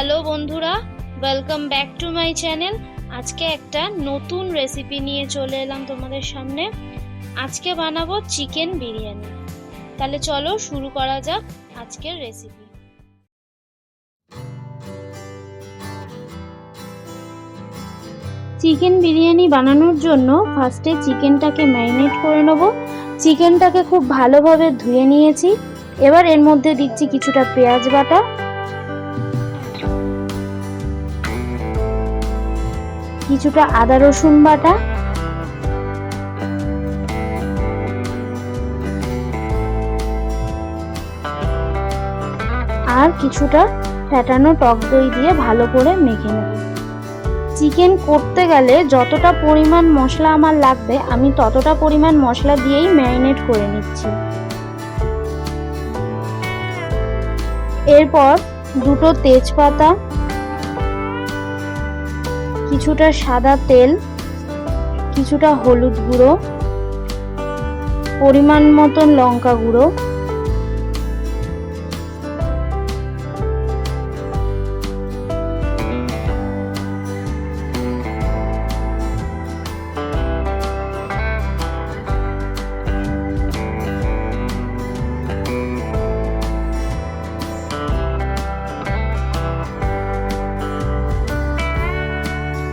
Hello বন্ধুরা, welcome back to my channel. আজকে একটা নতুন রেসিপি নিয়ে চলে এলাম তোমাদের সামনে। আজকে বানাবো চিকেন বিরিয়ানি। তাহলে চলো শুরু করা যাক আজকের রেসিপি। চিকেন বিরিয়ানি বানানোর জন্য ফার্স্টে চিকেনটাকে ম্যারিনেট করে নেব। চিকেনটাকে খুব ভালোভাবে ধুয়ে নিয়েছি। এবার এর মধ্যে দিচ্ছি কিছুটা পেঁয়াজ বাটা, কিছুটা আদা রসুন বাটা, আর কিছুটা ফ্যাটানো টক দই দিয়ে ভালো করে মেখে নেব। চিকেন করতে গেলে যতটা পরিমাণ মশলা আমার লাগবে আমি ততটা পরিমাণ মশলা দিয়েই ম্যারিনেট করে নিচ্ছি। এরপর দুটো তেজপাতা, কিছুটা সাদা তেল, কিছুটা হলুদ গুঁড়ো, পরিমাণ মতন লঙ্কা গুঁড়ো,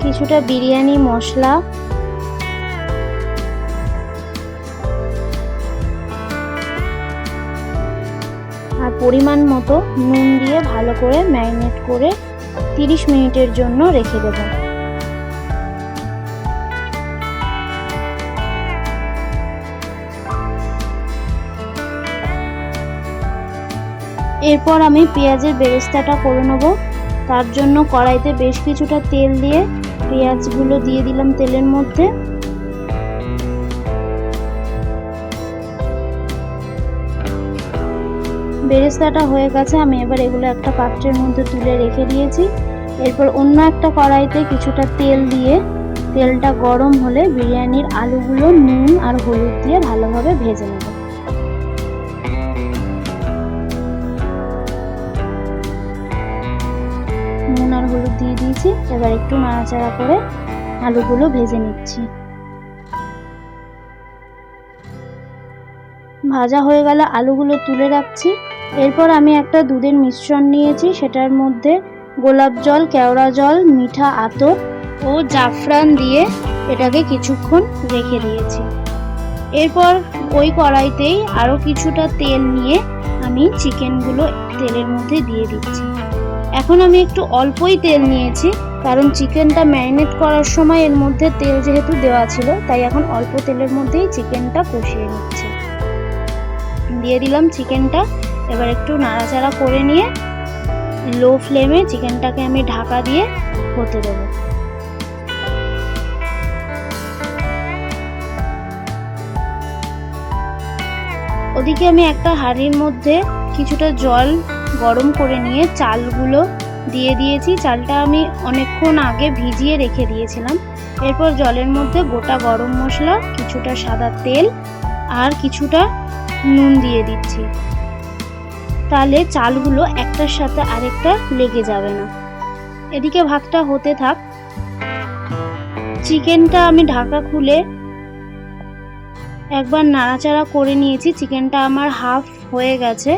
কিছুটা বিরিয়ানি মশলা, আর পরিমাণ মতো নুন দিয়ে ভালো করে ম্যারিনেট করে 30 মিনিটের জন্য রেখে দেব। এরপর আমি পেঁয়াজের বেরেস্তাটা করে নেব। তার জন্য কড়াইতে বেশ কিছুটা তেল দিয়ে পেঁয়াজগুলো দিয়ে দিলাম তেলের মধ্যে। বেরেস্তাটা হয়ে গেছে, আমি এবার এগুলো একটা পাত্রের মধ্যে তুলে রেখে দিয়েছি। এরপর অন্য একটা কড়াইতে কিছুটা তেল দিয়ে তেলটা গরম হলে বিরিয়ানির আলুগুলো নুন আর হলুদ দিয়ে ভালোভাবে ভেজে নেব। নুন আর হলুদ দিয়ে দিয়েছি, এবার একটু নাড়াচাড়া করে আলুগুলো ভেজে নিচ্ছি। ভাজা হয়ে গেলে আলুগুলো তুলে রাখছি। এরপর আমি একটা দুধের মিশ্রণ নিয়েছি, সেটার মধ্যে গোলাপ জল, কেওড়া জল, মিঠা আতর ও জাফরান দিয়ে এটাকে কিছুক্ষণ রেখে দিয়েছি। এরপর ওই কড়াইতেই আরও কিছুটা তেল নিয়ে আমি চিকেনগুলো তেলের মধ্যে দিয়ে দিচ্ছি। এখন আমি একটু অল্পই তেল নিয়েছি, কারণ চিকেনটা ম্যারিনেট করার সময় এর মধ্যে তেল যেহেতু দেওয়া ছিল, তাই এখন অল্প তেলের মধ্যেই চিকেনটা কষিয়ে নিচ্ছি। দিয়ে দিলাম চিকেনটা। এবার একটু নাড়াচাড়া করে নিয়ে লো ফ্লেমে চিকেনটাকে আমি ঢাকা দিয়ে হতে দেব। ওদিকে আমি একটা হাঁড়ির মধ্যে কিছুটা জল গরম করে নিয়ে চালগুলো দিয়ে দিয়েছি। চালটা আমি অনেকক্ষণ আগে ভিজিয়ে রেখে দিয়েছিলাম। এরপর জলের মধ্যে গোটা গরম মশলা, কিছুটা সাদা তেল আর কিছুটা নুন দিয়ে দিচ্ছি। তাহলে চালগুলো একটার সাথে আরেকটা লেগে যাবে না। এদিকে ভাতটা হতে থাক। চিকেনটা আমি ঢাকা খুলে একবার নাড়াচাড়া করে নিয়েছি। চিকেনটা আমার হাফ হয়ে গেছে।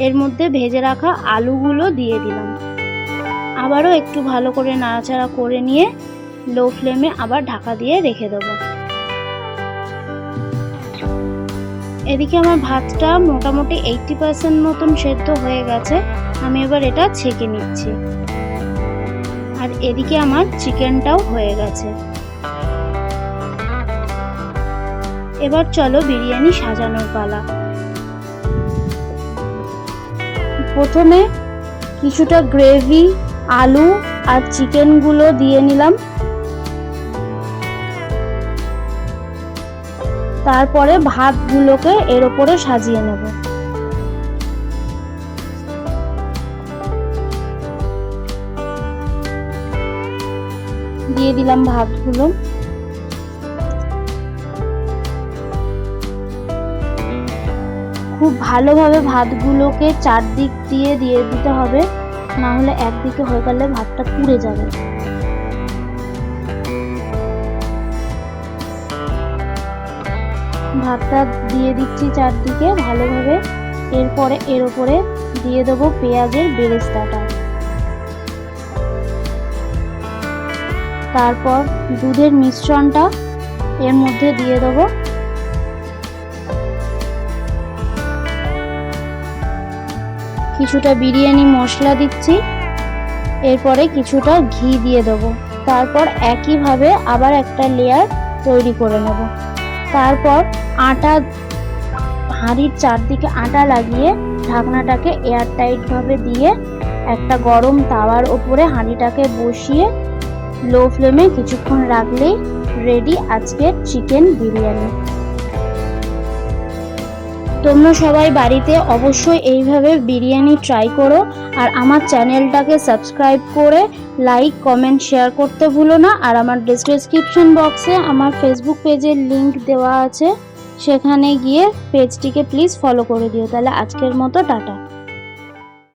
এর মধ্যে ভেজে রাখা আলুগুলো দিয়ে দিলাম। আবারও একটু ভালো করে নাড়াচাড়া করে নিয়ে লো ফ্লেমে আবার ঢাকা দিয়ে রেখে দেবো। এদিকে আমার ভাতটা মোটামুটি 80% মতন সেদ্ধ হয়ে গেছে। আমি এবার এটা ছেঁকে নিচ্ছি। আর এদিকে আমার চিকেনটাও হয়ে গেছে। এবার চলো বিরিয়ানি সাজানোর পালা। প্রথমে কিছুটা গ্রেভি, আলু আর চিকেনগুলো দিয়ে নিলাম। তারপরে ভাতগুলোকে এর উপরে সাজিয়ে নেব। দিয়ে দিলাম ভাতগুলো। খুব ভালোভাবে ভাতগুলোকে চারদিক দিয়ে দিতে হবে, না হলে একদিকে হয়ে গেলে ভাতটা পুড়ে যাবে। ভাতটা দিয়ে দিচ্ছি চারদিকে ভালোভাবে। এরপরে এর উপরে দিয়ে দেবো পেঁয়াজের বেরেস্তাটা, তারপর দুধের মিশ্রণটা এর মধ্যে দিয়ে দেবো। কিছুটা বিরিয়ানি মশলা দিচ্ছি, এরপরে কিছুটা ঘি দিয়ে দেবো। তারপর একইভাবে আবার একটা লেয়ার তৈরি করে নেব। তারপর আটা, হাঁড়ির চারদিকে আটা লাগিয়ে ঢাকনাটাকে এয়ারটাইট ভাবে দিয়ে একটা গরম তাওয়ার ওপরে হাঁড়িটাকে বসিয়ে লো ফ্লেমে কিছুক্ষণ রাখলেই রেডি আজকের চিকেন বিরিয়ানি। তোমরা সবাই বাড়িতে অবশ্যই এইভাবে বিরিয়ানি ট্রাই করো, আর আমার চ্যানেলটাকে সাবস্ক্রাইব করে লাইক কমেন্ট শেয়ার করতে ভুলো না। আর আমার ডেসক্রিপশন বক্সে আমার ফেসবুক পেজের লিংক দেওয়া আছে, সেখানে গিয়ে পেজটিকে প্লিজ ফলো করে দিও। তাহলে আজকের মতো টাটা।